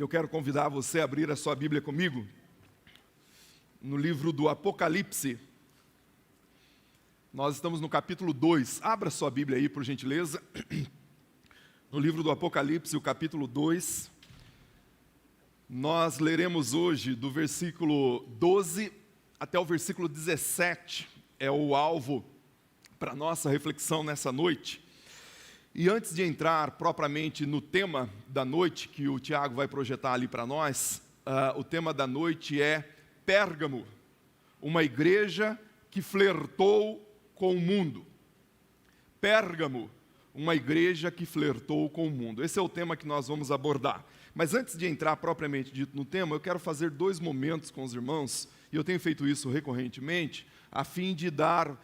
E eu quero convidar você a abrir a sua Bíblia comigo, no livro do Apocalipse. Nós estamos no capítulo 2. Abra sua Bíblia aí, por gentileza. No livro do Apocalipse, o capítulo 2. Nós leremos hoje do versículo 12 até o versículo 17. É o alvo para a nossa reflexão nessa noite. E antes de entrar propriamente no tema da noite, que o Tiago vai projetar ali para nós, o tema da noite é Pérgamo, uma igreja que flertou com o mundo. Pérgamo, uma igreja que flertou com o mundo. Esse é o tema que nós vamos abordar. Mas antes de entrar propriamente dito no tema, eu quero fazer 2 momentos com os irmãos, e eu tenho feito isso recorrentemente, a fim de dar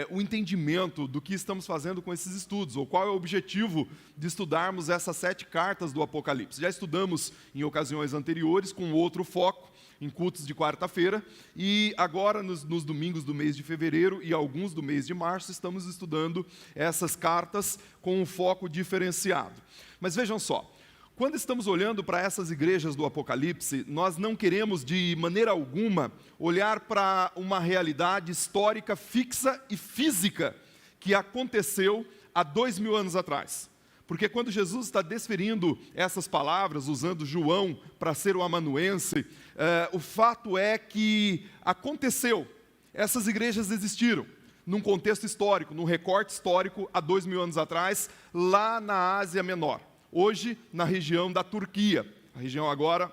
o entendimento do que estamos fazendo com esses estudos, ou qual é o objetivo de estudarmos essas 7 cartas do Apocalipse. Já estudamos em ocasiões anteriores com outro foco, em cultos de quarta-feira, e agora nos domingos do mês de fevereiro e alguns do mês de março, estamos estudando essas cartas com um foco diferenciado. Mas vejam só, quando estamos olhando para essas igrejas do Apocalipse, nós não queremos de maneira alguma olhar para uma realidade histórica fixa e física que aconteceu há 2000 anos atrás. Porque quando Jesus está desferindo essas palavras, usando João para ser o amanuense, o fato é que aconteceu, essas igrejas existiram, num contexto histórico, num recorte histórico, há 2000 anos atrás, lá na Ásia Menor. Hoje, na região da Turquia. A região agora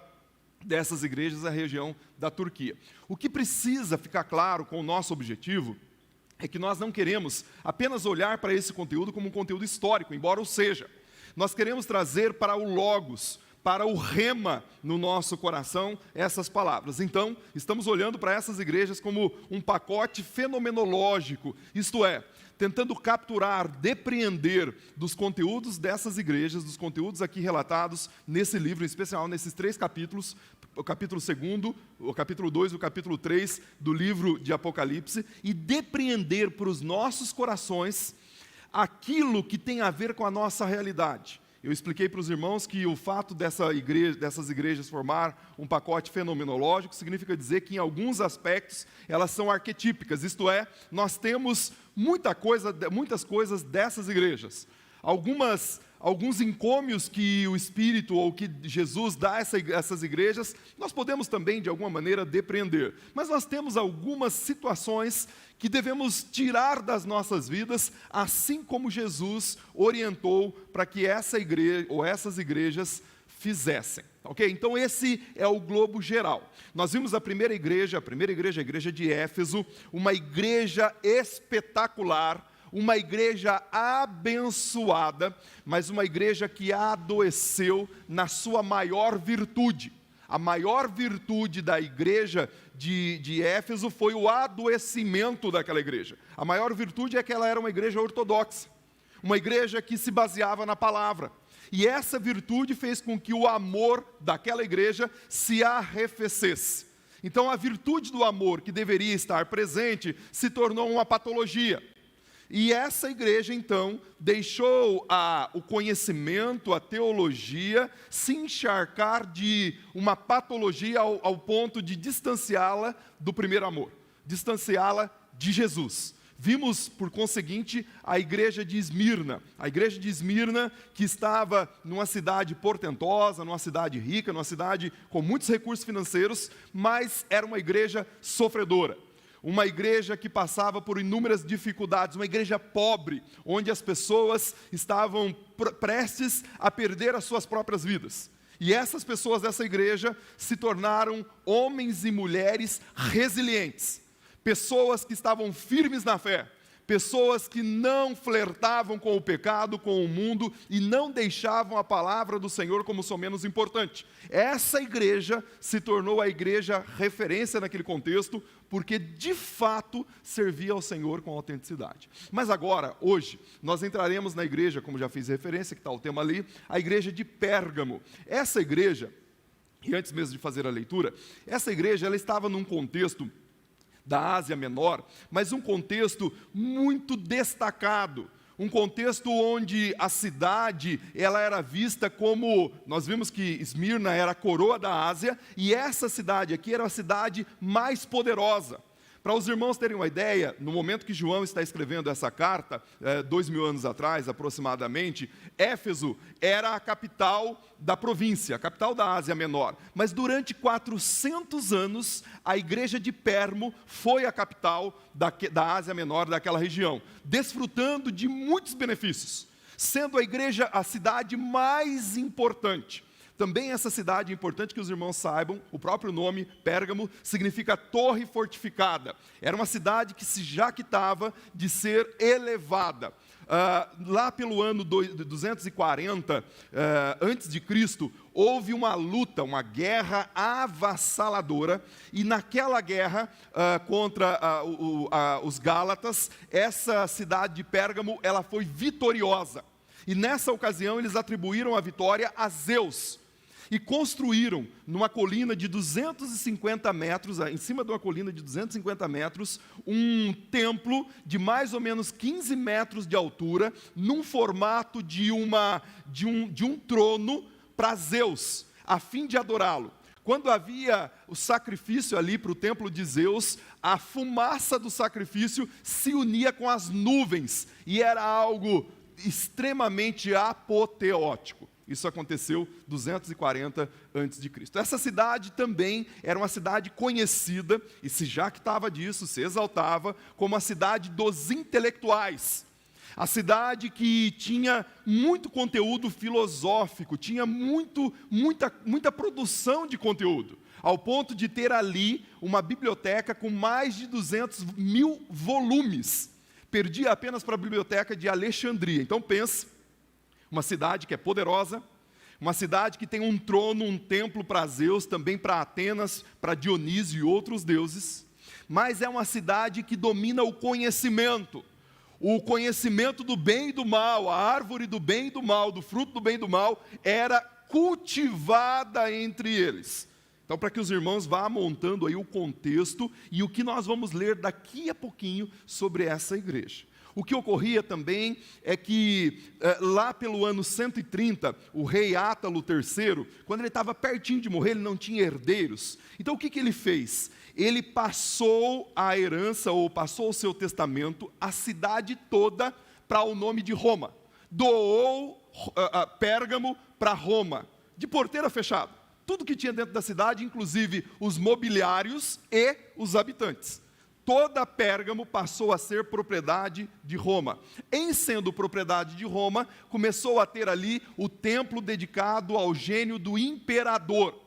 dessas igrejas é a região da Turquia. O que precisa ficar claro com o nosso objetivo é que nós não queremos apenas olhar para esse conteúdo como um conteúdo histórico, embora o seja. Nós queremos trazer para o Logos, para o rema no nosso coração, essas palavras. Então, estamos olhando para essas igrejas como um pacote fenomenológico, isto é, tentando capturar, depreender dos conteúdos dessas igrejas, dos conteúdos aqui relatados nesse livro, em especial nesses 3 capítulos, o capítulo 2º, o capítulo 2 e o capítulo 3 do livro de Apocalipse, e depreender para os nossos corações aquilo que tem a ver com a nossa realidade. Eu expliquei para os irmãos que o fato dessas igrejas formar um pacote fenomenológico significa dizer que em alguns aspectos elas são arquetípicas, isto é, nós temos muitas coisas dessas igrejas. Alguns encômios que o Espírito ou que Jesus dá a essas igrejas, nós podemos também, de alguma maneira, depreender. Mas nós temos algumas situações que devemos tirar das nossas vidas, assim como Jesus orientou para que essa igreja ou essas igrejas fizessem. Ok? Então esse é o globo geral. Nós vimos a primeira igreja, a igreja de Éfeso, uma igreja espetacular, uma igreja abençoada, mas uma igreja que adoeceu na sua maior virtude. A maior virtude da igreja de Éfeso foi o adoecimento daquela igreja. A maior virtude é que ela era uma igreja ortodoxa, uma igreja que se baseava na palavra. E essa virtude fez com que o amor daquela igreja se arrefecesse. Então a virtude do amor que deveria estar presente se tornou uma patologia. E essa igreja, então, deixou o conhecimento, a teologia, se encharcar de uma patologia ao ponto de distanciá-la do primeiro amor, distanciá-la de Jesus. Vimos, por conseguinte, a igreja de Esmirna. A igreja de Esmirna, que estava numa cidade portentosa, numa cidade rica, numa cidade com muitos recursos financeiros, mas era uma igreja sofredora. Uma igreja que passava por inúmeras dificuldades, uma igreja pobre, onde as pessoas estavam prestes a perder as suas próprias vidas. E essas pessoas dessa igreja se tornaram homens e mulheres resilientes, pessoas que estavam firmes na fé, pessoas que não flertavam com o pecado, com o mundo, e não deixavam a palavra do Senhor como só menos importante. Essa igreja se tornou a igreja referência naquele contexto, porque de fato servia ao Senhor com autenticidade. Mas agora, hoje, nós entraremos na igreja, como já fiz referência, que está o tema ali, a igreja de Pérgamo. Essa igreja, e antes mesmo de fazer a leitura, essa igreja ela estava num contexto da Ásia Menor, mas um contexto muito destacado, um contexto onde a cidade ela era vista como, nós vimos que Esmirna era a coroa da Ásia, e essa cidade aqui era a cidade mais poderosa. Para os irmãos terem uma ideia, no momento que João está escrevendo essa carta, 2000 anos atrás aproximadamente, Éfeso era a capital da província, a capital da Ásia Menor. Mas durante 400 anos, a igreja de Pérgamo foi a capital da Ásia Menor, daquela região, desfrutando de muitos benefícios, sendo a igreja a cidade mais importante. Também essa cidade, é importante que os irmãos saibam, o próprio nome, Pérgamo, significa torre fortificada. Era uma cidade que se jactava de ser elevada. Lá pelo ano 240 antes de Cristo, houve uma luta, uma guerra avassaladora, e naquela guerra contra os Gálatas, essa cidade de Pérgamo, ela foi vitoriosa. E nessa ocasião eles atribuíram a vitória a Zeus. E construíram numa colina de 250 metros, em cima de uma colina de 250 metros, um templo de mais ou menos 15 metros de altura, num formato de um trono para Zeus, a fim de adorá-lo. Quando havia o sacrifício ali para o templo de Zeus, a fumaça do sacrifício se unia com as nuvens, e era algo extremamente apoteótico. Isso aconteceu 240 a.C. Essa cidade também era uma cidade conhecida, e se jactava disso, se exaltava, como a cidade dos intelectuais. A cidade que tinha muito conteúdo filosófico, tinha muita produção de conteúdo, ao ponto de ter ali uma biblioteca com mais de 200.000 volumes. Perdia apenas para a biblioteca de Alexandria. Então pense, uma cidade que é poderosa, uma cidade que tem um trono, um templo para Zeus, também para Atenas, para Dionísio e outros deuses, mas é uma cidade que domina o conhecimento do bem e do mal, a árvore do bem e do mal, do fruto do bem e do mal, era cultivada entre eles. Então, para que os irmãos vá montando aí o contexto e o que nós vamos ler daqui a pouquinho sobre essa igreja. O que ocorria também é que, lá pelo ano 130, o rei Átalo III, quando ele estava pertinho de morrer, ele não tinha herdeiros. Então, o que ele fez? Ele passou a herança, ou passou o seu testamento, a cidade toda para o nome de Roma. Doou Pérgamo para Roma, de porteira fechada. Tudo que tinha dentro da cidade, inclusive os mobiliários e os habitantes. Toda Pérgamo passou a ser propriedade de Roma. Em sendo propriedade de Roma, começou a ter ali o templo dedicado ao gênio do imperador.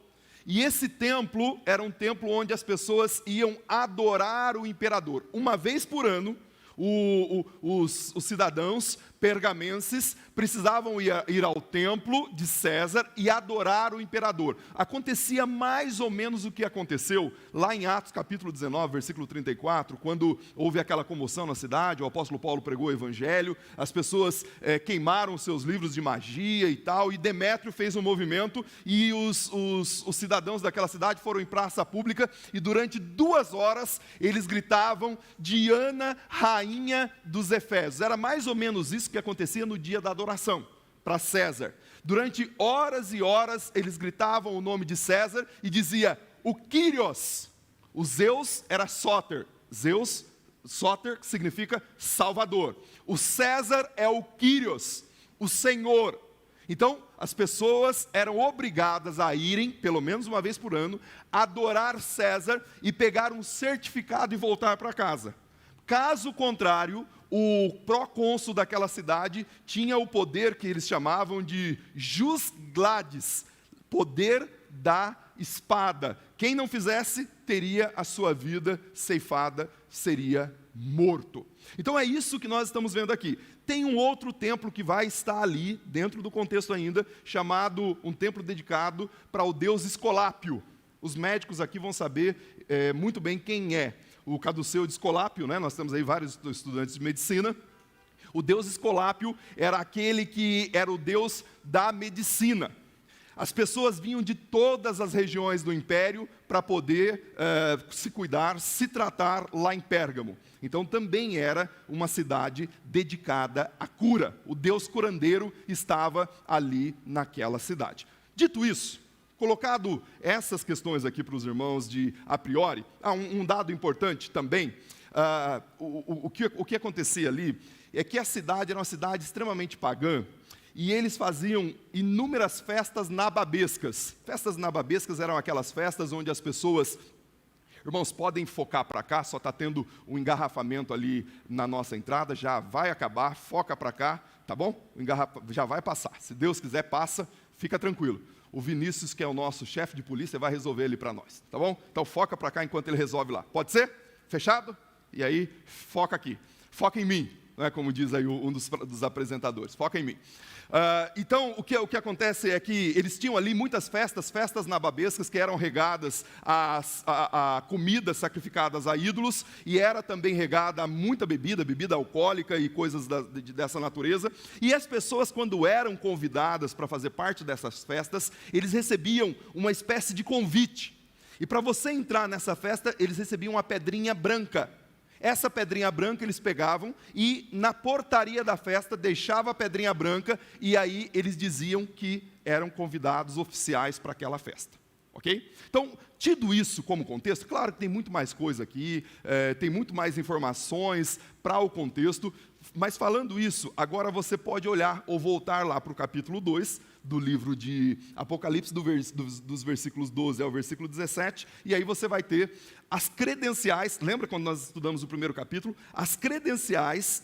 E esse templo era um templo onde as pessoas iam adorar o imperador. Uma vez por ano, os cidadãos pergamenses precisavam ir ao templo de César e adorar o imperador. Acontecia mais ou menos o que aconteceu lá em Atos capítulo 19, versículo 34, quando houve aquela comoção na cidade, o apóstolo Paulo pregou o evangelho, as pessoas queimaram seus livros de magia e tal, e Demétrio fez um movimento, e os cidadãos daquela cidade foram em praça pública, e durante 2 horas eles gritavam: Diana, rainha dos Efésios. Era mais ou menos isso que acontecia no dia da adoração para César. Durante horas e horas eles gritavam o nome de César e dizia o Kyrios. O Zeus era Sóter. Zeus, Sóter, que significa Salvador. O César é o Kyrios, o Senhor. Então, as pessoas eram obrigadas a irem, pelo menos uma vez por ano, adorar César e pegar um certificado e voltar para casa. Caso contrário, o procônsul daquela cidade tinha o poder que eles chamavam de jus gladiis, poder da espada. Quem não fizesse, teria a sua vida ceifada, seria morto. Então é isso que nós estamos vendo aqui. Tem um outro templo que vai estar ali, dentro do contexto ainda, chamado um templo dedicado para o deus Escolápio. Os médicos aqui vão saber muito bem quem é. O caduceu de Escolápio, né? Nós temos aí vários estudantes de medicina. O deus Escolápio era aquele que era o deus da medicina. As pessoas vinham de todas as regiões do império para poder se cuidar, se tratar lá em Pérgamo. Então também era uma cidade dedicada à cura. O Deus curandeiro estava ali naquela cidade. Dito isso, colocado essas questões aqui para os irmãos de a priori, um dado importante também, o que acontecia ali é que a cidade era uma cidade extremamente pagã, e eles faziam inúmeras festas nababescas. Festas nababescas eram aquelas festas onde as pessoas... Irmãos, podem focar para cá, só está tendo um engarrafamento ali na nossa entrada, já vai acabar, foca para cá, tá bom? Já vai passar, se Deus quiser passa, fica tranquilo. O Vinícius, que é o nosso chefe de polícia, vai resolver ele para nós, tá bom? Então foca para cá enquanto ele resolve lá, pode ser? Fechado? E aí, foca aqui, foca em mim. Não é como diz aí um dos apresentadores, foca em mim. Então, o que acontece é que eles tinham ali muitas festas nababescas que eram regadas a comidas sacrificadas a ídolos, e era também regada a muita bebida alcoólica e coisas dessa natureza. E as pessoas, quando eram convidadas para fazer parte dessas festas, eles recebiam uma espécie de convite. E para você entrar nessa festa, eles recebiam uma pedrinha branca. Essa pedrinha branca eles pegavam e na portaria da festa deixava a pedrinha branca, e aí eles diziam que eram convidados oficiais para aquela festa. Ok? Então, tido isso como contexto, claro que tem muito mais coisa aqui, tem muito mais informações para o contexto, mas falando isso, agora você pode olhar ou voltar lá para o capítulo 2 do livro de Apocalipse, dos versículos 12 ao versículo 17, e aí você vai ter as credenciais, lembra quando nós estudamos o primeiro capítulo? As credenciais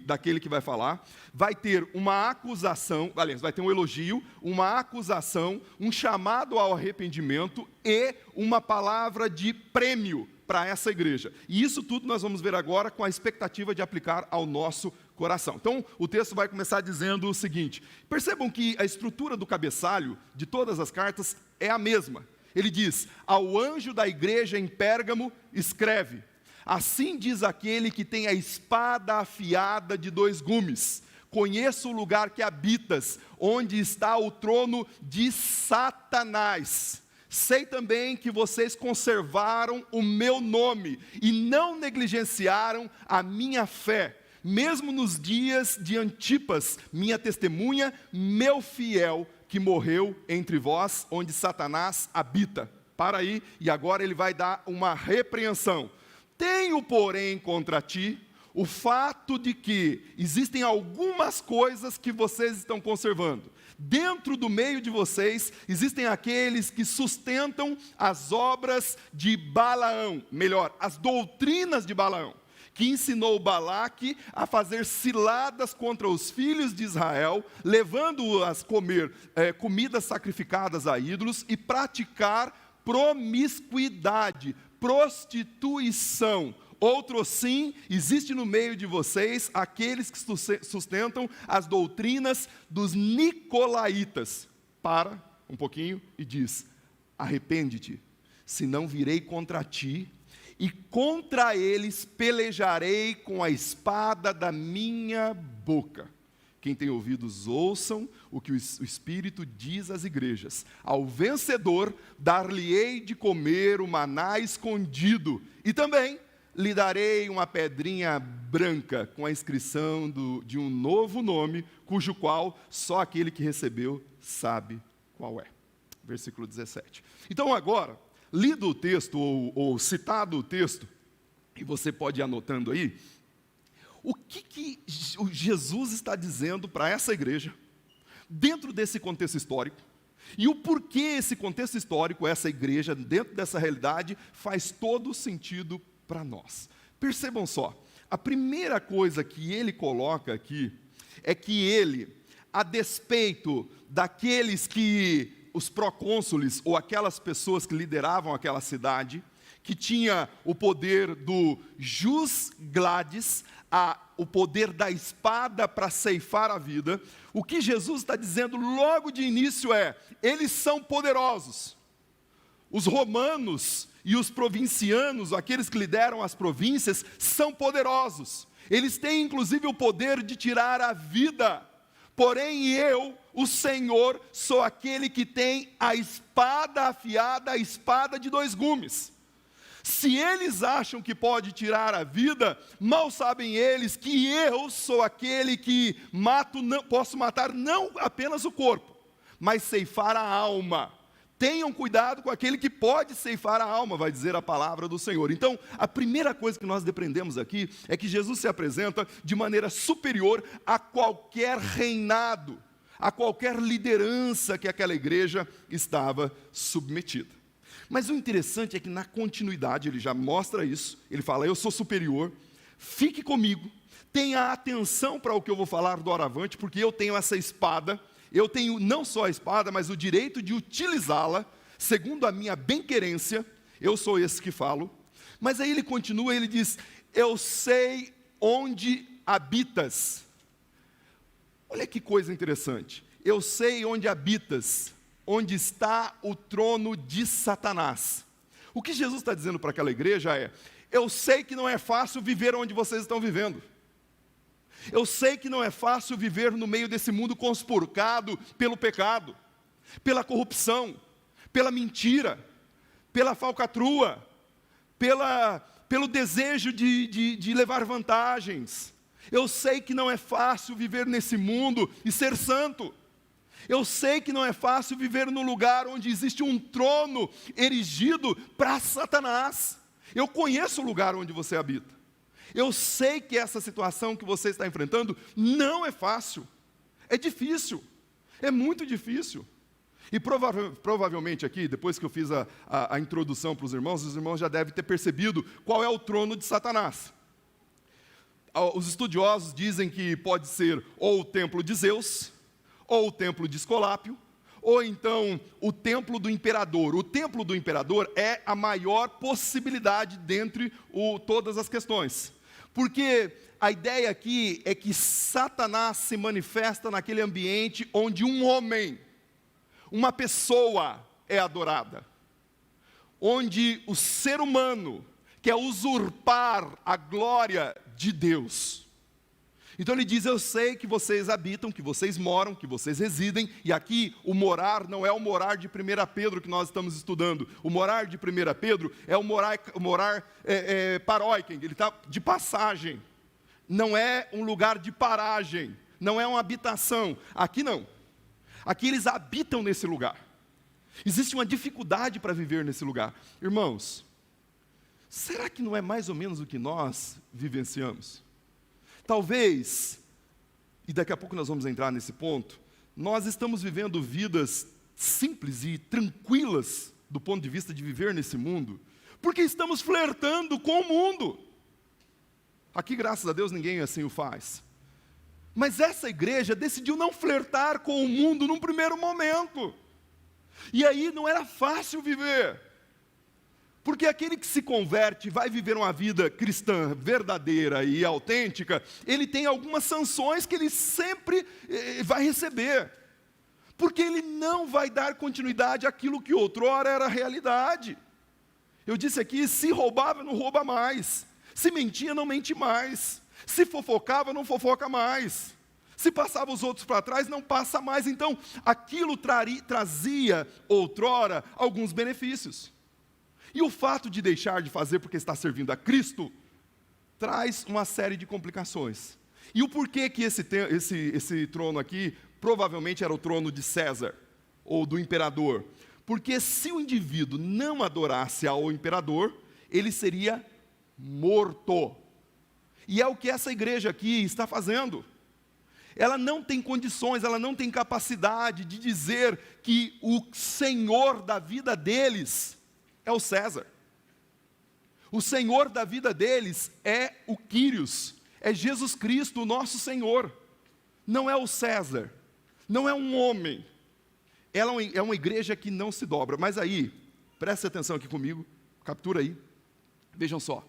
daquele que vai falar, vai ter uma acusação, aliás, vai ter um elogio, uma acusação, um chamado ao arrependimento e uma palavra de prêmio para essa igreja. E isso tudo nós vamos ver agora com a expectativa de aplicar ao nosso coração. Então, o texto vai começar dizendo o seguinte: percebam que a estrutura do cabeçalho de todas as cartas é a mesma. Ele diz: ao anjo da igreja em Pérgamo, escreve: assim diz aquele que tem a espada afiada de 2 gumes. Conheço o lugar que habitas, onde está o trono de Satanás. Sei também que vocês conservaram o meu nome e não negligenciaram a minha fé, mesmo nos dias de Antipas, minha testemunha, meu fiel, que morreu entre vós, onde Satanás habita. Para aí, e agora ele vai dar uma repreensão. Tenho, porém, contra ti o fato de que existem algumas coisas que vocês estão conservando. Dentro do meio de vocês, existem aqueles que sustentam as obras de Balaão, melhor, as doutrinas de Balaão, que ensinou Balaque a fazer ciladas contra os filhos de Israel, levando-os a comer comidas sacrificadas a ídolos e praticar promiscuidade, prostituição. Outro sim, existe no meio de vocês aqueles que sustentam as doutrinas dos nicolaítas. Para um pouquinho e diz: arrepende-te, senão virei contra ti, e contra eles pelejarei com a espada da minha boca. Quem tem ouvidos, ouçam o que o Espírito diz às igrejas. Ao vencedor, dar-lhe-ei de comer o maná escondido, e também lhe darei uma pedrinha branca com a inscrição de um novo nome, cujo qual só aquele que recebeu sabe qual é. Versículo 17. Então agora, lido o texto ou citado o texto, e você pode ir anotando aí, o que Jesus está dizendo para essa igreja, dentro desse contexto histórico, e o porquê esse contexto histórico, essa igreja, dentro dessa realidade, faz todo sentido para nós. Percebam só, a primeira coisa que ele coloca aqui é que ele, a despeito daqueles que, os procônsules ou aquelas pessoas que lideravam aquela cidade, que tinha o poder do jus gladis, o poder da espada para ceifar a vida, o que Jesus está dizendo logo de início é: eles são poderosos. Os romanos e os provincianos, aqueles que lideram as províncias, são poderosos. Eles têm inclusive o poder de tirar a vida. Porém eu, o Senhor, sou aquele que tem a espada afiada, a espada de dois gumes. Se eles acham que pode tirar a vida, mal sabem eles que eu sou aquele que posso matar não apenas o corpo, mas ceifar a alma. Tenham cuidado com aquele que pode ceifar a alma, vai dizer a palavra do Senhor. Então, a primeira coisa que nós depreendemos aqui é que Jesus se apresenta de maneira superior a qualquer reinado, a qualquer liderança que aquela igreja estava submetida. Mas o interessante é que na continuidade ele já mostra isso, ele fala, eu sou superior, fique comigo, tenha atenção para o que eu vou falar do Oravante, porque eu tenho essa espada, eu tenho não só a espada, mas o direito de utilizá-la, segundo a minha bem-querência, eu sou esse que falo. Mas aí ele continua, ele diz, eu sei onde habitas. Olha que coisa interessante, eu sei onde habitas, onde está o trono de Satanás. O que Jesus está dizendo para aquela igreja é, eu sei que não é fácil viver onde vocês estão vivendo. Eu sei que não é fácil viver no meio desse mundo conspurcado pelo pecado, pela corrupção, pela mentira, pela falcatrua, pelo desejo de levar vantagens. Eu sei que não é fácil viver nesse mundo e ser santo. Eu sei que não é fácil viver num lugar onde existe um trono erigido para Satanás. Eu conheço o lugar onde você habita. Eu sei que essa situação que você está enfrentando não é fácil. É difícil. É muito difícil. E provavelmente aqui, depois que eu fiz a introdução para os irmãos já devem ter percebido qual é o trono de Satanás. Os estudiosos dizem que pode ser ou o templo de Zeus, ou o templo de Esculápio, ou então o templo do imperador. O templo do imperador é a maior possibilidade dentre todas as questões. Porque a ideia aqui é que Satanás se manifesta naquele ambiente onde um homem, uma pessoa é adorada. Onde o ser humano quer usurpar a glória de Deus. Então ele diz, eu sei que vocês habitam, que vocês moram, que vocês residem, e aqui o morar não é o morar de 1 Pedro que nós estamos estudando. O morar de 1 Pedro é o morar paróiken, ele está de passagem. Não é um lugar de paragem, não é uma habitação. Aqui não. Aqui eles habitam nesse lugar. Existe uma dificuldade para viver nesse lugar. Irmãos, será que não é mais ou menos o que nós vivenciamos? Talvez, e daqui a pouco nós vamos entrar nesse ponto, nós estamos vivendo vidas simples e tranquilas do ponto de vista de viver nesse mundo, porque estamos flertando com o mundo. Aqui, graças a Deus, ninguém assim o faz. Mas essa igreja decidiu não flertar com o mundo num primeiro momento. E aí não era fácil viver. Porque aquele que se converte, vai viver uma vida cristã verdadeira e autêntica, ele tem algumas sanções que ele sempre vai receber. Porque ele não vai dar continuidade àquilo que outrora era realidade. Eu disse aqui, se roubava, não rouba mais. Se mentia, não mente mais. Se fofocava, não fofoca mais. Se passava os outros para trás, não passa mais. Então, aquilo trazia outrora alguns benefícios. E o fato de deixar de fazer porque está servindo a Cristo, traz uma série de complicações. E o porquê que esse trono aqui, provavelmente era o trono de César, ou do imperador. Porque se o indivíduo não adorasse ao imperador, ele seria morto. E é o que essa igreja aqui está fazendo. Ela não tem condições, ela não tem capacidade de dizer que o Senhor da vida deles é o César. O Senhor da vida deles é o Quírios, é Jesus Cristo, o nosso Senhor. Não é o César, não é um homem. Ela é uma igreja que não se dobra. Mas aí, preste atenção aqui comigo, captura aí, vejam só.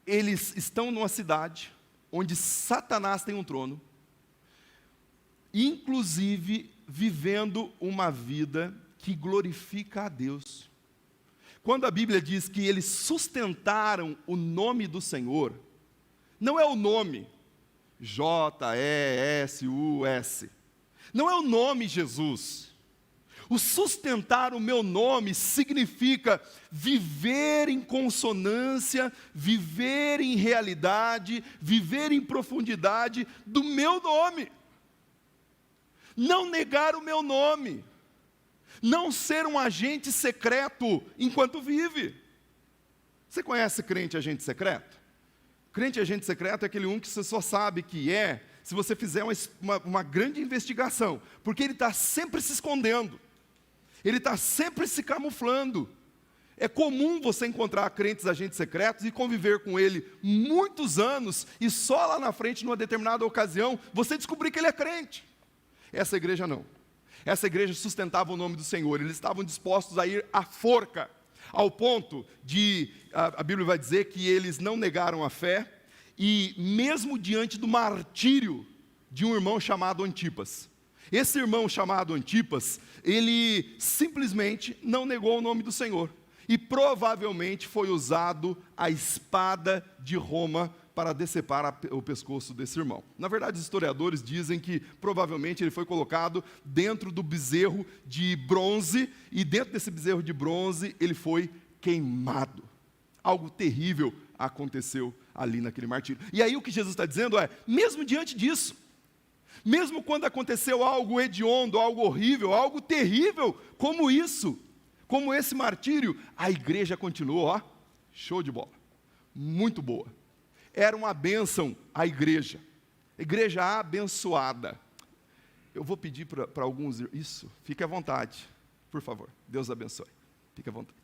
Eles estão numa cidade onde Satanás tem um trono, inclusive vivendo uma vida que glorifica a Deus. Quando a Bíblia diz que eles sustentaram o nome do Senhor, não é o nome J-E-S-U-S. Não é o nome Jesus. O sustentar o meu nome significa viver em consonância, viver em realidade, viver em profundidade do meu nome. Não negar o meu nome. Não ser um agente secreto enquanto vive. Você conhece crente agente secreto? Crente agente secreto é aquele um que você só sabe que é se você fizer uma grande investigação, porque ele está sempre se escondendo, ele está sempre se camuflando. É comum você encontrar crentes agentes secretos e conviver com ele muitos anos, e só lá na frente, numa determinada ocasião, você descobrir que ele é crente. Essa igreja não. Essa igreja sustentava o nome do Senhor, eles estavam dispostos a ir à forca, ao ponto de, a Bíblia vai dizer que eles não negaram a fé, e mesmo diante do martírio de um irmão chamado Antipas. Esse irmão chamado Antipas, ele simplesmente não negou o nome do Senhor. E provavelmente foi usado a espada de Roma para decepar o pescoço desse irmão. Na verdade, os historiadores dizem que provavelmente ele foi colocado dentro do bezerro de bronze, e dentro desse bezerro de bronze ele foi queimado. Algo terrível aconteceu ali naquele martírio. E aí o que Jesus está dizendo é, mesmo diante disso, mesmo quando aconteceu algo hediondo, algo horrível, algo terrível como isso, como esse martírio, a igreja continuou, ó, show de bola, muito boa. Era uma bênção a igreja abençoada. Eu vou pedir para alguns, isso, fique à vontade, por favor, Deus abençoe, fique à vontade.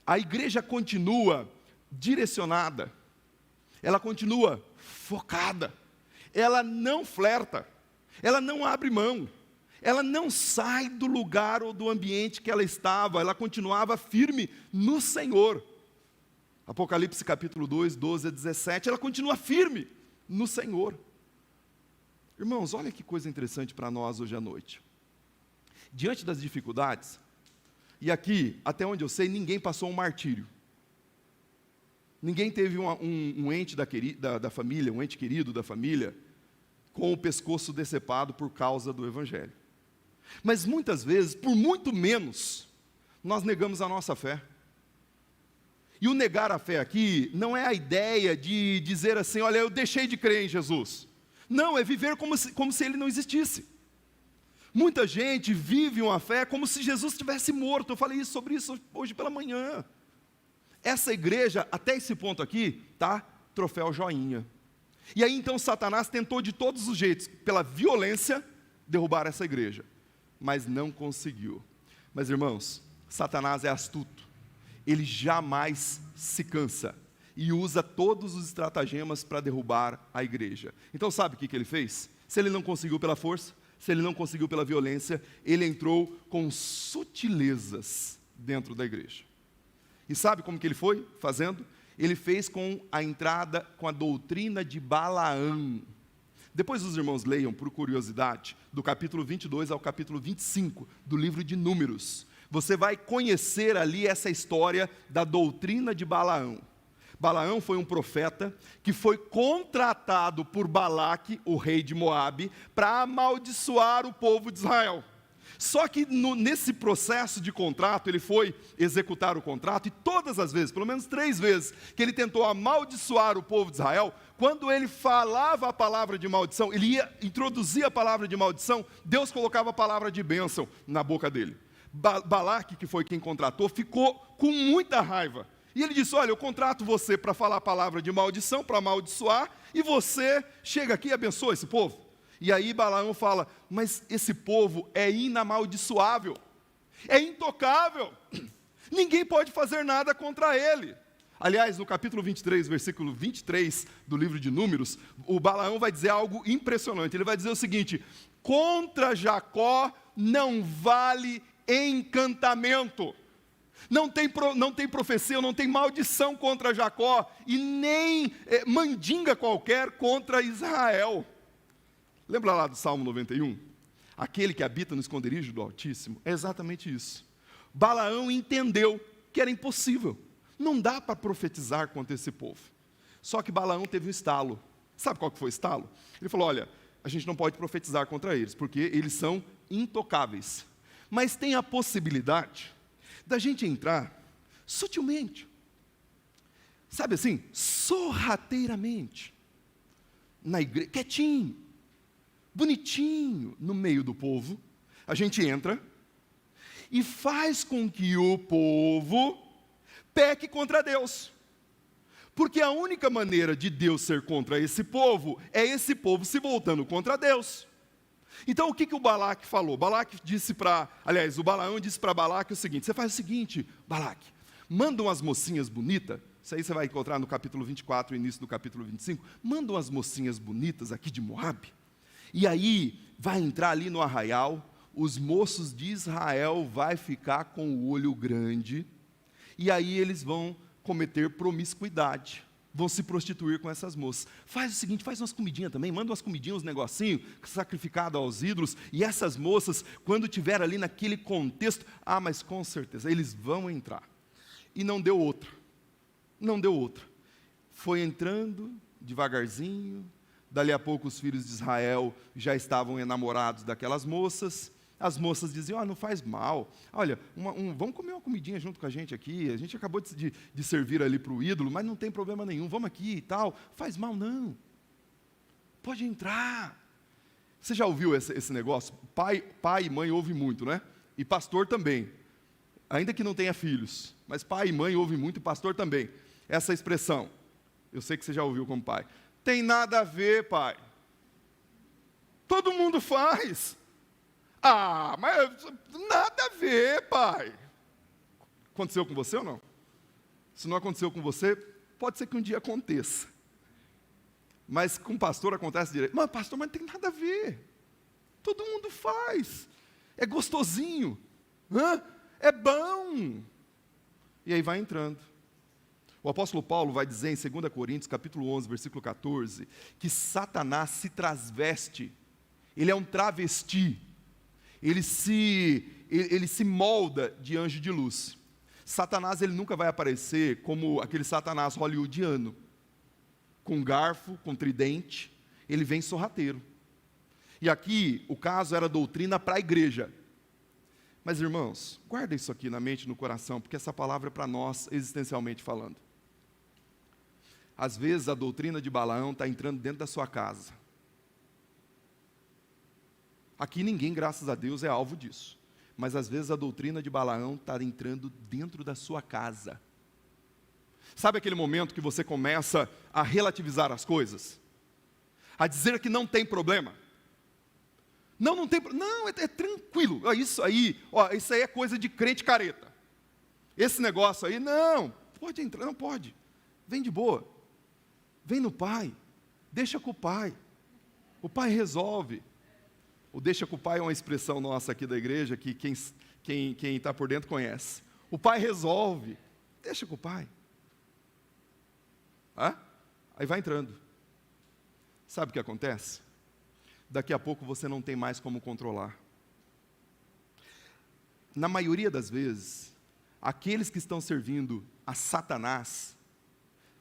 A igreja continua direcionada, ela continua focada, ela não flerta, ela não abre mão, ela não sai do lugar ou do ambiente que ela estava, ela continuava firme no Senhor. Apocalipse capítulo 2, 12 a 17, ela continua firme no Senhor. Irmãos, olha que coisa interessante para nós hoje à noite. Diante das dificuldades, e aqui, até onde eu sei, ninguém passou um martírio. Ninguém teve um ente da família, um ente querido da família, com o pescoço decepado por causa do Evangelho. Mas muitas vezes, por muito menos, nós negamos a nossa fé. E o negar a fé aqui não é a ideia de dizer assim, olha, eu deixei de crer em Jesus. Não, é viver como se ele não existisse. Muita gente vive uma fé como se Jesus estivesse morto. Eu falei sobre isso hoje pela manhã. Essa igreja, até esse ponto aqui, tá? Troféu joinha. E aí então Satanás tentou de todos os jeitos, pela violência, derrubar essa igreja. Mas não conseguiu. Mas irmãos, Satanás é astuto. Ele jamais se cansa. E usa todos os estratagemas para derrubar a igreja. Então sabe o que ele fez? Se ele não conseguiu pela força, se ele não conseguiu pela violência, ele entrou com sutilezas dentro da igreja. E sabe como que ele foi fazendo? Ele fez com a entrada, com a doutrina de Balaão. Depois os irmãos leiam, por curiosidade, do capítulo 22 ao capítulo 25 do livro de Números. Você vai conhecer ali essa história da doutrina de Balaão. Balaão foi um profeta que foi contratado por Balaque, o rei de Moabe, para amaldiçoar o povo de Israel. Só que nesse processo de contrato, ele foi executar o contrato, e todas as vezes, pelo menos 3 vezes, que ele tentou amaldiçoar o povo de Israel, quando ele falava a palavra de maldição, ele ia introduzir a palavra de maldição, Deus colocava a palavra de bênção na boca dele. Balaque, que foi quem contratou, ficou com muita raiva. E ele disse, olha, eu contrato você para falar a palavra de maldição, para amaldiçoar, e você chega aqui e abençoa esse povo. E aí Balaão fala, mas esse povo é inamaldiçoável, é intocável, ninguém pode fazer nada contra ele. Aliás, no capítulo 23, versículo 23 do livro de Números, o Balaão vai dizer algo impressionante. Ele vai dizer o seguinte, contra Jacó não vale encantamento. Não tem profecia, não tem maldição contra Jacó, e nem mandinga qualquer contra Israel. Lembra lá do Salmo 91? Aquele que habita no esconderijo do Altíssimo, é exatamente isso. Balaão entendeu que era impossível, não dá para profetizar contra esse povo. Só que Balaão teve um estalo, Sabe qual que foi o estalo? Ele falou, olha, a gente não pode profetizar contra eles, porque eles são intocáveis. Mas tem a possibilidade da gente entrar sutilmente. Sabe assim, sorrateiramente, na igreja, quietinho, bonitinho, no meio do povo, a gente entra e faz com que o povo peque contra Deus. Porque a única maneira de Deus ser contra esse povo é esse povo se voltando contra Deus. Então o que o Balaque falou? O Balaão disse para Balaque o seguinte, você faz o seguinte, Balaque, manda umas mocinhas bonitas, isso aí você vai encontrar no capítulo 24, início do capítulo 25, manda umas mocinhas bonitas aqui de Moabe, e aí vai entrar ali no arraial, os moços de Israel vai ficar com o olho grande, e aí eles vão cometer promiscuidade, vão se prostituir com essas moças. Faz o seguinte, faz umas comidinhas também, manda umas comidinhas, uns negocinhos, sacrificado aos ídolos, e essas moças, quando estiver ali naquele contexto, mas com certeza, eles vão entrar. E não deu outra. Foi entrando devagarzinho, dali a pouco os filhos de Israel já estavam enamorados daquelas moças, as moças diziam, não faz mal, olha, vamos comer uma comidinha junto com a gente aqui, a gente acabou de servir ali para o ídolo, mas não tem problema nenhum, vamos aqui e tal, faz mal não, pode entrar. Você já ouviu esse negócio? Pai e mãe ouvem muito, né? E pastor também, ainda que não tenha filhos, mas pai e mãe ouvem muito e pastor também. Essa expressão, eu sei que você já ouviu como pai, tem nada a ver, pai, todo mundo faz. Mas nada a ver, pai. Aconteceu com você ou não? Se não aconteceu com você, pode ser que um dia aconteça. Mas com o pastor acontece direito. Mas pastor, mas não tem nada a ver. Todo mundo faz. É gostosinho. É bom. E aí vai entrando. O apóstolo Paulo vai dizer em 2 Coríntios, capítulo 11, versículo 14, que Satanás se transveste. Ele é um travesti. Ele se molda de anjo de luz. Satanás, ele nunca vai aparecer como aquele Satanás hollywoodiano, com garfo, com tridente, ele vem sorrateiro. E aqui, o caso era doutrina para a igreja. Mas, irmãos, guarda isso aqui na mente e no coração, porque essa palavra é para nós, existencialmente falando. Às vezes, a doutrina de Balaão está entrando dentro da sua casa. Aqui ninguém, graças a Deus, é alvo disso. Mas às vezes a doutrina de Balaão está entrando dentro da sua casa. Sabe aquele momento que você começa a relativizar as coisas? A dizer que não tem problema? Não tem problema. Não, é tranquilo. Isso aí é coisa de crente careta. Esse negócio aí, não, pode entrar, não pode. Vem de boa. Vem no pai. Deixa com o pai. O pai resolve. O deixa com o pai é uma expressão nossa aqui da igreja, que quem está por dentro conhece. O pai resolve, deixa com o pai. Aí vai entrando. Sabe o que acontece? Daqui a pouco você não tem mais como controlar. Na maioria das vezes, aqueles que estão servindo a Satanás,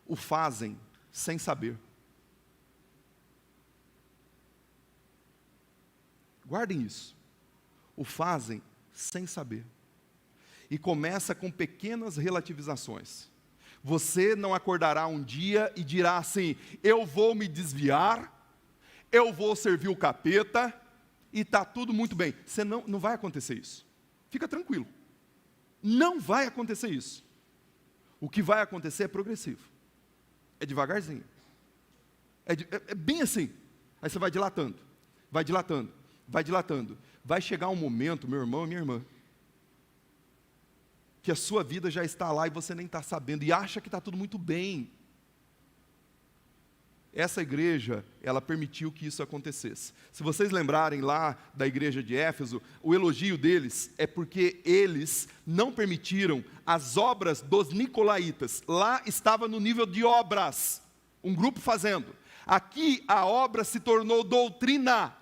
o fazem sem saber. Guardem isso. O fazem sem saber. E começa com pequenas relativizações. Você não acordará um dia e dirá assim, eu vou me desviar, eu vou servir o capeta, e está tudo muito bem. Você não vai acontecer isso. Fica tranquilo. Não vai acontecer isso. O que vai acontecer é progressivo. É devagarzinho. É bem assim. Aí você vai dilatando, vai dilatando. Vai dilatando. Vai chegar um momento, meu irmão e minha irmã, que a sua vida já está lá e você nem está sabendo, e acha que está tudo muito bem. Essa igreja, ela permitiu que isso acontecesse. Se vocês lembrarem lá da igreja de Éfeso, o elogio deles é porque eles não permitiram as obras dos nicolaítas. Lá estava no nível de obras, um grupo fazendo. Aqui a obra se tornou doutrina.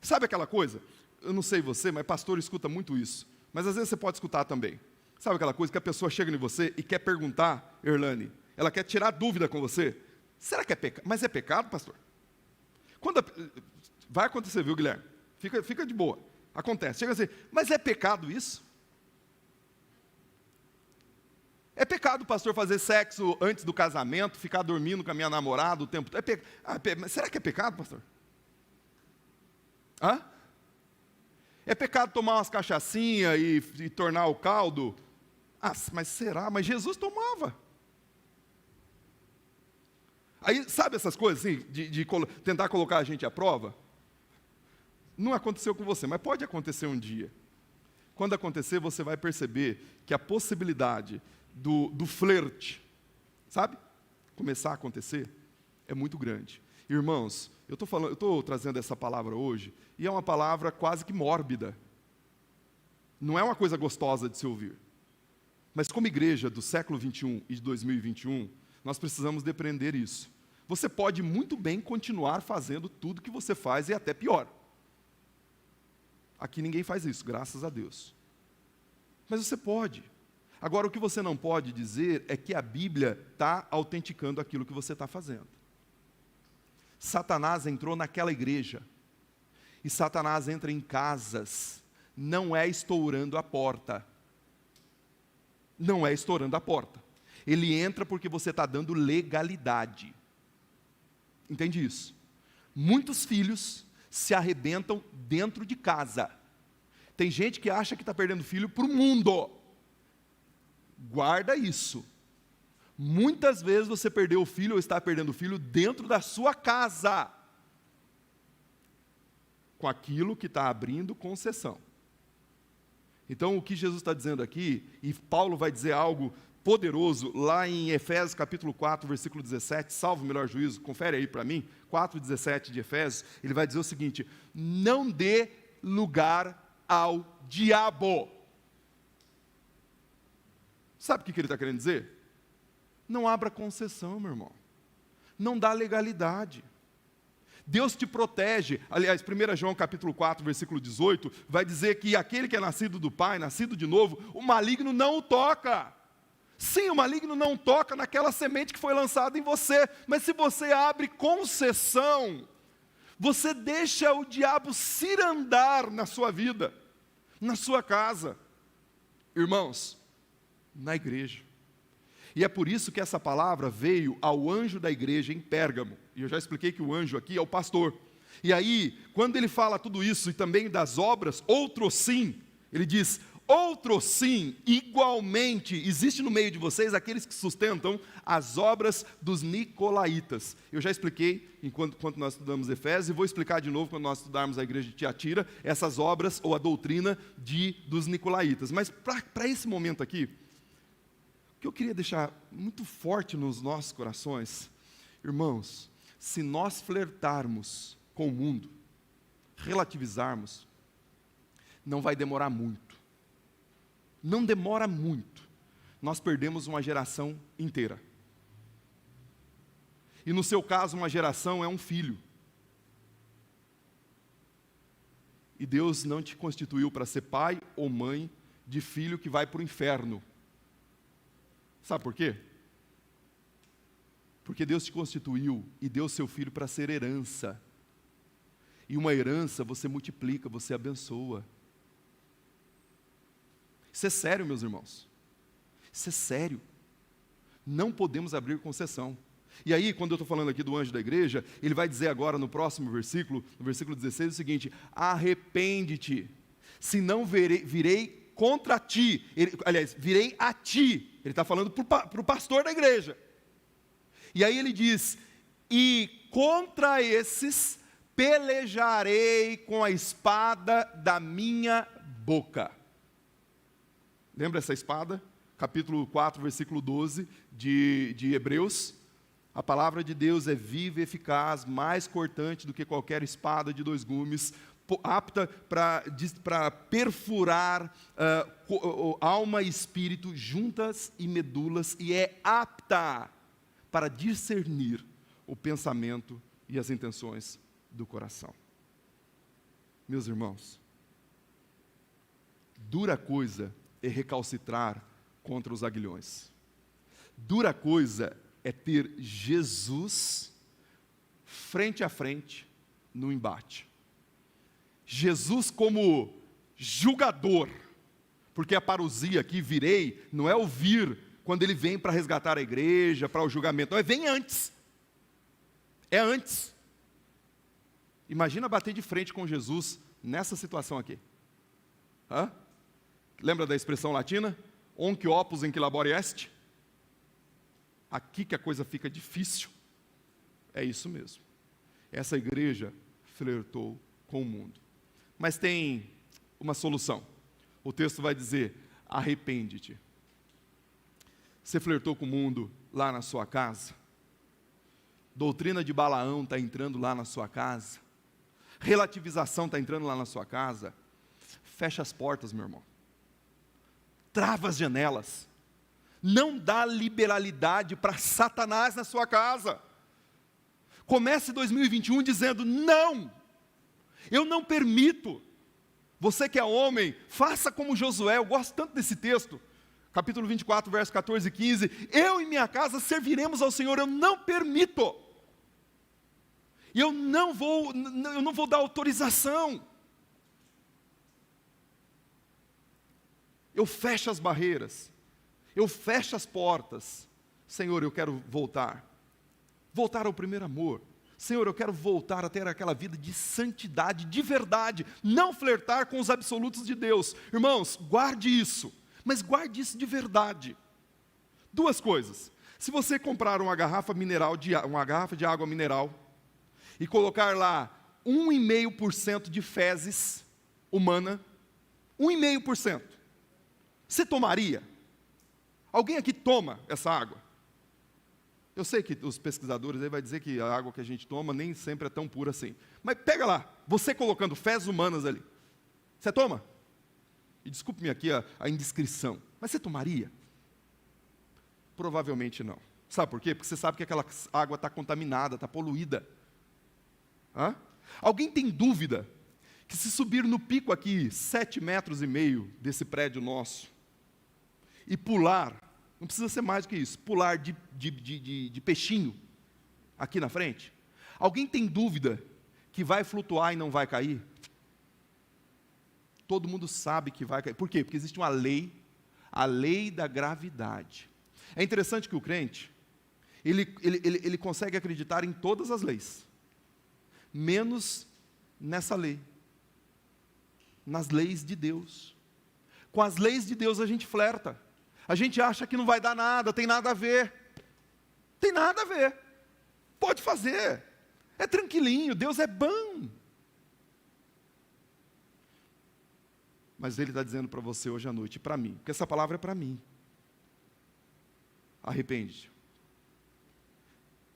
Sabe aquela coisa? Eu não sei você, mas pastor escuta muito isso. Mas às vezes você pode escutar também. Sabe aquela coisa que a pessoa chega em você e quer perguntar, Erlane, ela quer tirar dúvida com você. Será que é pecado? Mas é pecado, pastor? Vai acontecer, viu, Guilherme? Fica de boa. Acontece. Chega assim, mas é pecado isso? É pecado, pastor, fazer sexo antes do casamento, ficar dormindo com a minha namorada o tempo todo? Será que é pecado, pastor? Hã? É pecado tomar umas cachaçinhas e tornar o caldo? Mas será? Mas Jesus tomava. Aí, sabe essas coisas assim, de tentar colocar a gente à prova? Não aconteceu com você, mas pode acontecer um dia. Quando acontecer, você vai perceber que a possibilidade do flerte, sabe? Começar a acontecer, é muito grande. Irmãos, eu estou trazendo essa palavra hoje, e é uma palavra quase que mórbida. Não é uma coisa gostosa de se ouvir. Mas como igreja do século 21 e de 2021, nós precisamos depreender isso. Você pode muito bem continuar fazendo tudo que você faz e até pior. Aqui ninguém faz isso, graças a Deus. Mas você pode. Agora, o que você não pode dizer é que a Bíblia está autenticando aquilo que você está fazendo. Satanás entrou naquela igreja. E Satanás entra em casas. Não é estourando a porta. Não é estourando a porta. Ele entra porque você está dando legalidade. Entende isso? Muitos filhos se arrebentam dentro de casa. Tem gente que acha que está perdendo filho para o mundo. Guarda isso. Muitas vezes você perdeu o filho ou está perdendo o filho dentro da sua casa. Com aquilo que está abrindo concessão. Então, o que Jesus está dizendo aqui, e Paulo vai dizer algo poderoso, lá em Efésios capítulo 4, versículo 17, salvo o melhor juízo, confere aí para mim, 4,17 de Efésios, ele vai dizer o seguinte: não dê lugar ao diabo. Sabe o que ele está querendo dizer? Não abra concessão, meu irmão. Não dá legalidade. Deus te protege. Aliás, 1 João capítulo 4, versículo 18, vai dizer que aquele que é nascido do Pai, nascido de novo, o maligno não o toca. Sim, o maligno não toca naquela semente que foi lançada em você, mas se você abre concessão, você deixa o diabo cirandar na sua vida, na sua casa. Irmãos, na igreja. E é por isso que essa palavra veio ao anjo da igreja em Pérgamo. E eu já expliquei que o anjo aqui é o pastor. E aí, quando ele fala tudo isso e também das obras, outro sim, ele diz: outro sim, igualmente, existe no meio de vocês aqueles que sustentam as obras dos nicolaítas. Eu já expliquei enquanto nós estudamos Efésios, e vou explicar de novo quando nós estudarmos a igreja de Tiatira, essas obras ou a doutrina dos nicolaítas. Mas para esse momento aqui, o que eu queria deixar muito forte nos nossos corações, irmãos, se nós flertarmos com o mundo, relativizarmos, não vai demorar muito. Não demora muito. Nós perdemos uma geração inteira. E no seu caso, uma geração é um filho. E Deus não te constituiu para ser pai ou mãe de filho que vai para o inferno. Sabe por quê? Porque Deus te constituiu e deu seu filho para ser herança. E uma herança você multiplica, você abençoa. Isso é sério, meus irmãos. Isso é sério. Não podemos abrir concessão. E aí, quando eu estou falando aqui do anjo da igreja, ele vai dizer agora no próximo versículo, no versículo 16, o seguinte: arrepende-te, senão virei contra ti. Virei a ti. Ele está falando para o pastor da igreja. E aí ele diz: e contra esses pelejarei com a espada da minha boca. Lembra essa espada? Capítulo 4, versículo 12 de Hebreus. A palavra de Deus é viva e eficaz, mais cortante do que qualquer espada de dois gumes, apta para perfurar alma e espírito, juntas e medulas, e é apta para discernir o pensamento e as intenções do coração. Meus irmãos, dura coisa é recalcitrar contra os aguilhões. Dura coisa é ter Jesus frente a frente no embate. Jesus como julgador, porque a parousia aqui, virei, não é o vir quando ele vem para resgatar a igreja, para o julgamento, não, vem antes. É antes. Imagina bater de frente com Jesus nessa situação aqui. Hã? Lembra da expressão latina? Onc opus in que labore est? Aqui que a coisa fica difícil. É isso mesmo. Essa igreja flertou com o mundo. Mas tem uma solução. O texto vai dizer, arrepende-te. Você flertou com o mundo lá na sua casa? Doutrina de Balaão está entrando lá na sua casa? Relativização está entrando lá na sua casa? Fecha as portas, meu irmão. Trava as janelas. Não dá liberalidade para Satanás na sua casa. Comece 2021 dizendo, não, eu não permito. Você que é homem, faça como Josué, eu gosto tanto desse texto. Capítulo 24, versos 14 e 15. Eu e minha casa serviremos ao Senhor, eu não permito. E eu não vou dar autorização. Eu fecho as barreiras. Eu fecho as portas. Senhor, eu quero voltar. Voltar ao primeiro amor. Senhor, eu quero voltar a ter aquela vida de santidade, de verdade. Não flertar com os absolutos de Deus. Irmãos, guarde isso. Mas guarde isso de verdade. Duas coisas. Se você comprar uma garrafa de água mineral e colocar lá 1,5% de fezes humana, 1,5%, você tomaria? Alguém aqui toma essa água? Eu sei que os pesquisadores aí vão dizer que a água que a gente toma nem sempre é tão pura assim. Mas pega lá, você colocando fezes humanas ali. Você toma? E desculpe-me aqui a indiscrição, mas você tomaria? Provavelmente não. Sabe por quê? Porque você sabe que aquela água está contaminada, está poluída. Hã? Alguém tem dúvida que se subir no pico aqui, 7,5 metros desse prédio nosso, e pular, não precisa ser mais do que isso, pular de peixinho aqui na frente, alguém tem dúvida que vai flutuar e não vai cair? Todo mundo sabe que vai cair. Por quê? Porque existe uma lei, a lei da gravidade. É interessante que o crente, ele consegue acreditar em todas as leis, menos nessa lei, nas leis de Deus. Com as leis de Deus a gente flerta. A gente acha que não vai dar nada, tem nada a ver. Tem nada a ver. Pode fazer. É tranquilinho, Deus é bom. Mas Ele está dizendo para você hoje à noite, para mim, porque essa palavra é para mim. Arrepende-te.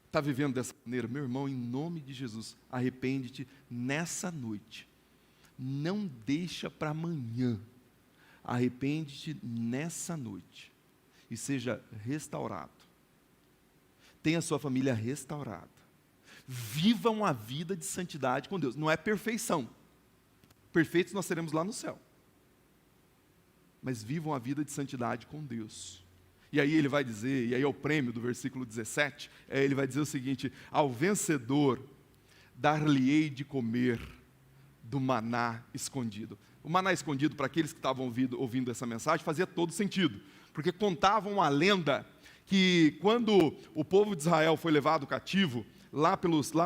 Está vivendo dessa maneira? Meu irmão, em nome de Jesus, arrepende-te nessa noite. Não deixa para amanhã. Arrepende-te nessa noite e seja restaurado. Tenha sua família restaurada. Viva uma vida de santidade com Deus. Não é perfeição. Perfeitos nós seremos lá no céu. Mas vivam a vida de santidade com Deus. E aí ele vai dizer, e aí é o prêmio do versículo 17, ele vai dizer o seguinte, ao vencedor dar-lhe-ei de comer do maná escondido. O maná escondido, para aqueles que estavam ouvindo essa mensagem, fazia todo sentido, porque contavam uma lenda que quando o povo de Israel foi levado cativo, lá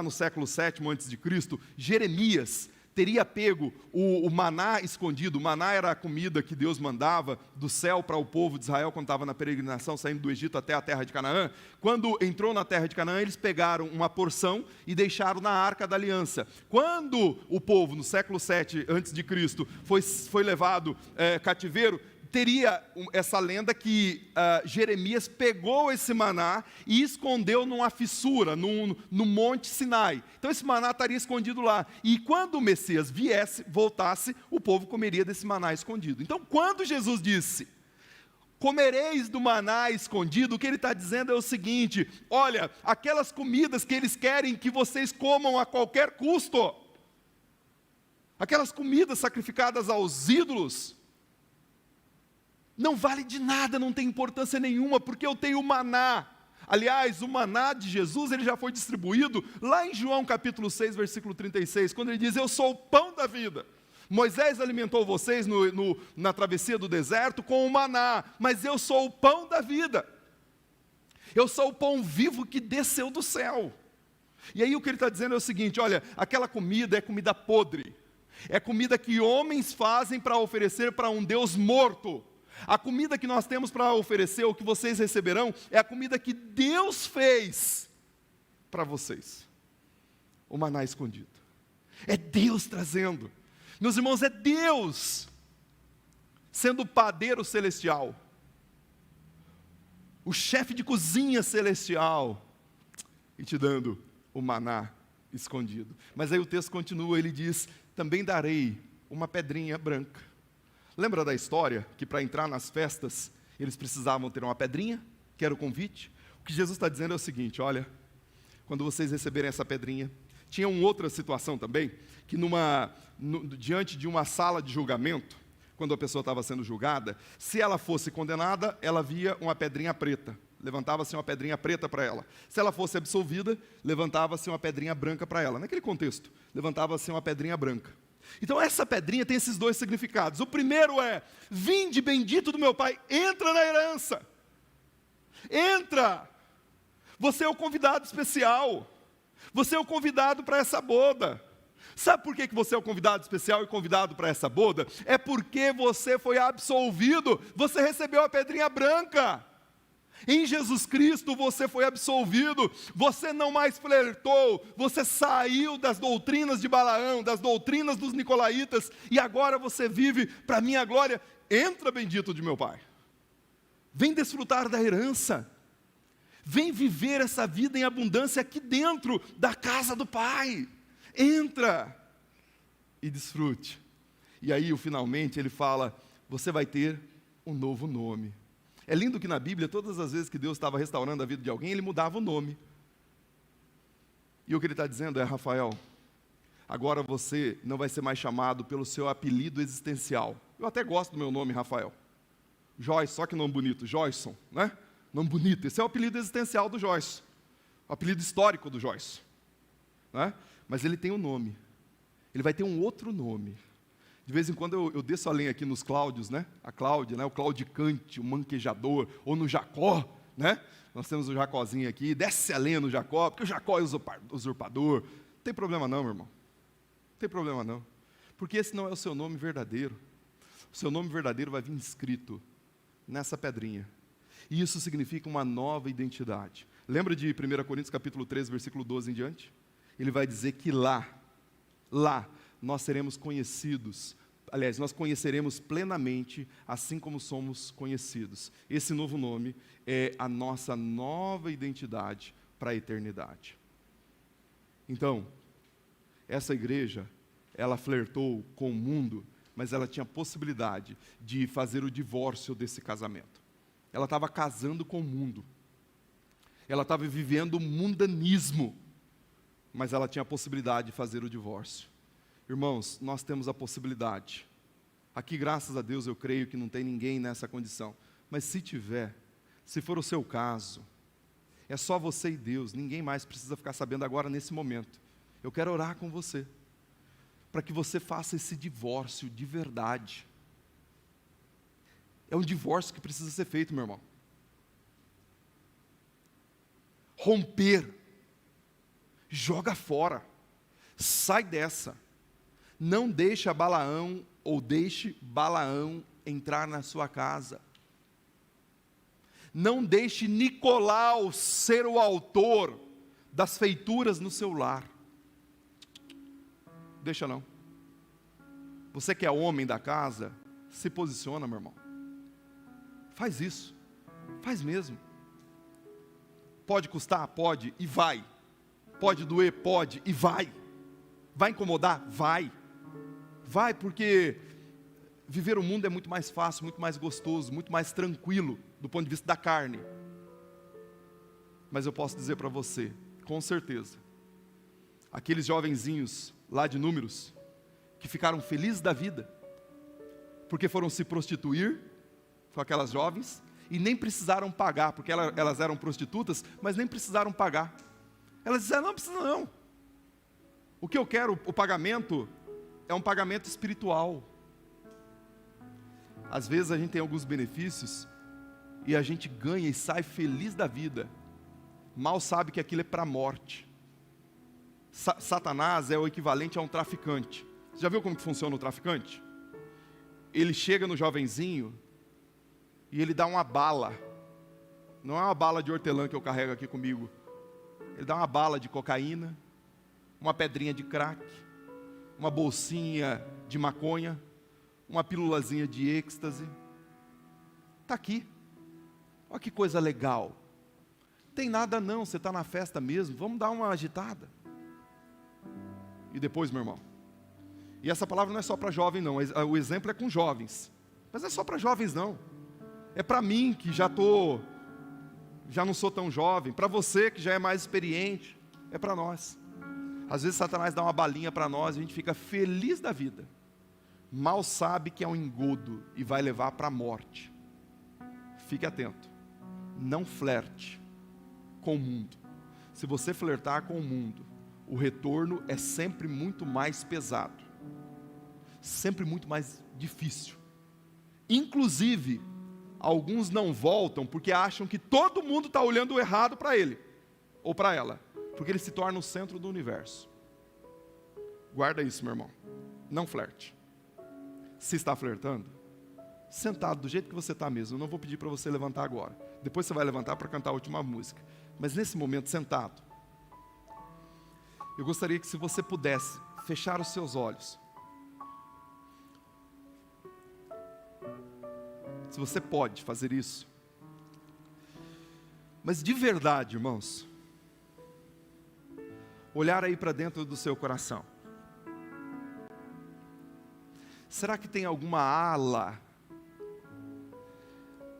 no século 7 a.C., Jeremias teria pego o maná escondido. O maná era a comida que Deus mandava do céu para o povo de Israel quando estava na peregrinação, saindo do Egito até a terra de Canaã. Quando entrou na terra de Canaã, eles pegaram uma porção e deixaram na Arca da Aliança. Quando o povo, no século 7 a.C., foi levado cativeiro, teria essa lenda que Jeremias pegou esse maná e escondeu numa fissura, no Monte Sinai. Então esse maná estaria escondido lá. E quando o Messias voltasse, o povo comeria desse maná escondido. Então quando Jesus disse, comereis do maná escondido, o que ele está dizendo é o seguinte, olha, aquelas comidas que eles querem que vocês comam a qualquer custo, aquelas comidas sacrificadas aos ídolos, não vale de nada, não tem importância nenhuma, porque eu tenho o maná. Aliás, o maná de Jesus, ele já foi distribuído lá em João capítulo 6, versículo 36, quando ele diz: eu sou o pão da vida. Moisés alimentou vocês na travessia do deserto com o maná, mas eu sou o pão da vida. Eu sou o pão vivo que desceu do céu. E aí o que ele está dizendo é o seguinte: olha, aquela comida é comida podre. É comida que homens fazem para oferecer para um Deus morto. A comida que nós temos para oferecer, o que vocês receberão, é a comida que Deus fez para vocês. O maná escondido. É Deus trazendo. Meus irmãos, é Deus sendo o padeiro celestial, o chefe de cozinha celestial, e te dando o maná escondido. Mas aí o texto continua, ele diz: também darei uma pedrinha branca. Lembra da história que para entrar nas festas eles precisavam ter uma pedrinha, que era o convite? O que Jesus está dizendo é o seguinte: olha, quando vocês receberem essa pedrinha, tinha uma outra situação também, que diante de uma sala de julgamento, quando a pessoa estava sendo julgada, se ela fosse condenada, ela via uma pedrinha preta, levantava-se uma pedrinha preta para ela. Se ela fosse absolvida, levantava-se uma pedrinha branca para ela. Naquele contexto, levantava-se uma pedrinha branca. Então essa pedrinha tem esses dois significados. O primeiro é: vinde bendito do meu Pai, entra na herança. Entra. Você é o convidado especial. Você é o convidado para essa boda. Sabe por que você é o convidado especial e convidado para essa boda? É porque você foi absolvido. Você recebeu a pedrinha branca. Em Jesus Cristo você foi absolvido, você não mais flertou, você saiu das doutrinas de Balaão, das doutrinas dos nicolaítas, e agora você vive para a minha glória. Entra, bendito de meu Pai, vem desfrutar da herança, vem viver essa vida em abundância aqui dentro da casa do Pai. Entra e desfrute. E aí, finalmente, ele fala: você vai ter um novo nome. É lindo que na Bíblia, todas as vezes que Deus estava restaurando a vida de alguém, Ele mudava o nome. E o que Ele está dizendo é: Rafael, agora você não vai ser mais chamado pelo seu apelido existencial. Eu até gosto do meu nome, Rafael. Joyce, só que nome bonito, Joyson, né? Nome bonito, esse é o apelido existencial do Joyce. O apelido histórico do Joyce. Né? Mas ele tem um nome. Ele vai ter um outro nome. De vez em quando eu desço a lenha aqui nos Cláudios, né? A Cláudia, né? O claudicante, o manquejador, ou no Jacó, né? Nós temos o Jacózinho aqui, desce a lenha no Jacó, porque o Jacó é usurpador. Não tem problema não, meu irmão. Não tem problema não. Porque esse não é o seu nome verdadeiro. O seu nome verdadeiro vai vir escrito nessa pedrinha. E isso significa uma nova identidade. Lembra de 1 Coríntios capítulo 13, versículo 12 em diante? Ele vai dizer que lá nós seremos conhecidos. Aliás, nós conheceremos plenamente, assim como somos conhecidos. Esse novo nome é a nossa nova identidade para a eternidade. Então, essa igreja, ela flertou com o mundo, mas ela tinha possibilidade de fazer o divórcio desse casamento. Ela estava casando com o mundo. Ela estava vivendo o mundanismo, mas ela tinha a possibilidade de fazer o divórcio. Irmãos, nós temos a possibilidade. Aqui, graças a Deus, eu creio que não tem ninguém nessa condição. Mas se tiver, se for o seu caso, é só você e Deus, ninguém mais precisa ficar sabendo agora nesse momento. Eu quero orar com você, para que você faça esse divórcio de verdade. É um divórcio que precisa ser feito, meu irmão. Romper. Joga fora. Sai dessa. Não deixe Balaão entrar na sua casa. Não deixe Nicolau ser o autor das feituras no seu lar. Deixa não. Você que é homem da casa, se posiciona, meu irmão. Faz isso. Faz mesmo. Pode custar? Pode. E vai. Pode doer? Pode. E vai. Vai incomodar? Vai. Vai, porque viver o mundo é muito mais fácil, muito mais gostoso, muito mais tranquilo do ponto de vista da carne. Mas eu posso dizer para você, com certeza, aqueles jovenzinhos lá de Números, que ficaram felizes da vida, porque foram se prostituir com aquelas jovens, e nem precisaram pagar, porque elas eram prostitutas, mas nem precisaram pagar. Elas disseram, não precisa não. O que eu quero, o pagamento, é um pagamento espiritual. Às vezes a gente tem alguns benefícios, e a gente ganha e sai feliz da vida. Mal sabe que aquilo é para a morte. Satanás é o equivalente a um traficante. Você já viu como que funciona o traficante? Ele chega no jovenzinho e ele dá uma bala. Não é uma bala de hortelã que eu carrego aqui comigo. Ele dá uma bala de cocaína, uma pedrinha de crack, uma bolsinha de maconha, uma pílulazinha de êxtase. Está aqui. Olha que coisa legal. Tem nada não, você está na festa mesmo, vamos dar uma agitada. E depois, meu irmão, e essa palavra não é só para jovem não, o exemplo é com jovens, mas não é só para jovens não, é para mim que já não sou tão jovem, para você que já é mais experiente, é para nós. Às vezes Satanás dá uma balinha para nós, a gente fica feliz da vida, mal sabe que é um engodo e vai levar para a morte. Fique atento, não flerte com o mundo. Se você flertar com o mundo, o retorno é sempre muito mais pesado, sempre muito mais difícil. Inclusive, alguns não voltam porque acham que todo mundo está olhando errado para ele ou para ela, porque ele se torna o centro do universo. Guarda isso, meu irmão, não flerte. Se está flertando, sentado do jeito que você está mesmo, eu não vou pedir para você levantar agora, depois você vai levantar para cantar a última música, mas nesse momento sentado, eu gostaria que, se você pudesse fechar os seus olhos, se você pode fazer isso, mas de verdade, irmãos, olhar aí para dentro do seu coração. Será que tem alguma ala,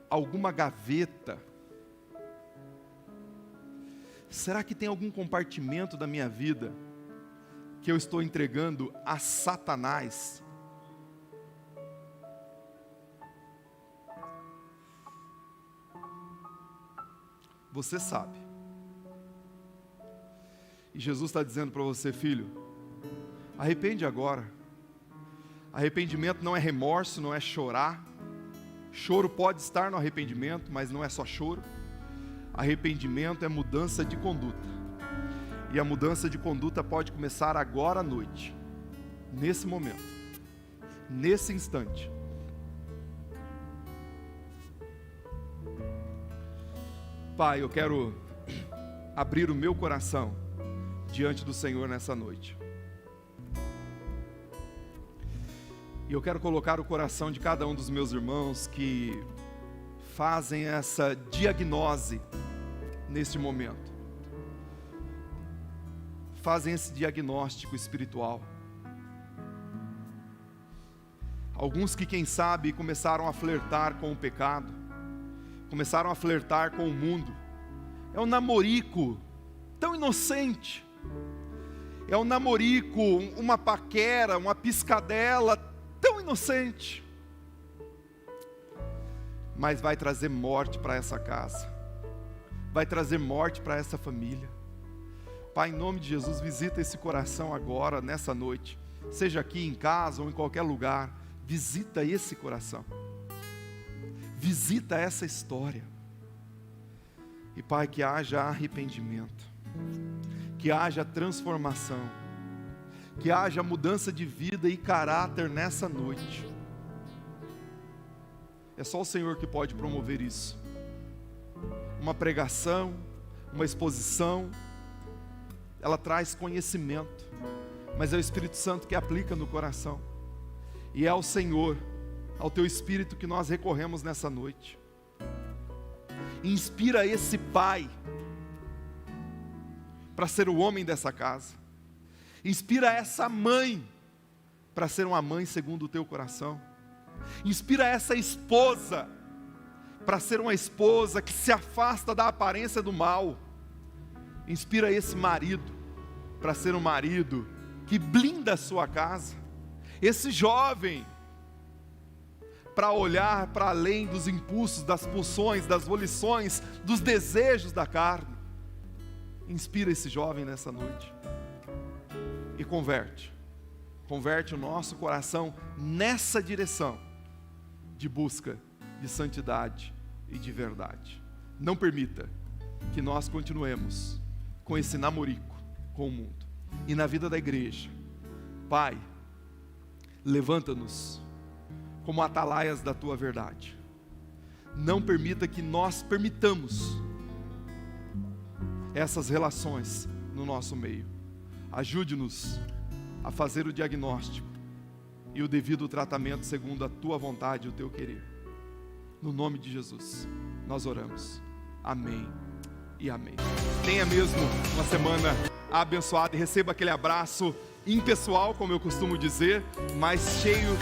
alguma gaveta? Será que tem algum compartimento da minha vida que eu estou entregando a Satanás? Você sabe. E Jesus está dizendo para você, filho, arrepende agora. Arrependimento não é remorso, não é chorar. Choro pode estar no arrependimento, mas não é só choro. Arrependimento é mudança de conduta. E a mudança de conduta pode começar agora à noite, nesse momento, nesse instante. Pai, eu quero abrir o meu coração diante do Senhor nessa noite. E eu quero colocar o coração de cada um dos meus irmãos que fazem essa diagnose neste momento. Fazem esse diagnóstico espiritual. Alguns que, quem sabe, começaram a flertar com o pecado, começaram a flertar com o mundo. É um namorico tão inocente, é um namorico, uma paquera, uma piscadela tão inocente, mas vai trazer morte para essa casa, vai trazer morte para essa família. Pai, em nome de Jesus, visita esse coração agora, nessa noite, seja aqui em casa ou em qualquer lugar, visita esse coração, visita essa história, e Pai, que haja arrependimento, que haja transformação, que haja mudança de vida e caráter nessa noite. É só o Senhor que pode promover isso. Uma pregação, uma exposição, ela traz conhecimento, mas é o Espírito Santo que aplica no coração. E é ao Senhor, ao Teu Espírito, que nós recorremos nessa noite. Inspira esse pai para ser o homem dessa casa. Inspira essa mãe para ser uma mãe segundo o Teu coração. Inspira essa esposa para ser uma esposa que se afasta da aparência do mal. Inspira esse marido para ser um marido que blinda a sua casa. Esse jovem para olhar para além dos impulsos, das pulsões, das volições, dos desejos da carne. Inspira esse jovem nessa noite e converte o nosso coração nessa direção de busca de santidade e de verdade. Não permita que nós continuemos com esse namorico com o mundo. E na vida da igreja, Pai, levanta-nos como atalaias da Tua verdade. Não permita que nós permitamos essas relações no nosso meio. Ajude-nos a fazer o diagnóstico e o devido tratamento segundo a Tua vontade e o Teu querer. No nome de Jesus, nós oramos. Amém e amém. Tenha mesmo uma semana abençoada e receba aquele abraço impessoal, como eu costumo dizer, mas cheio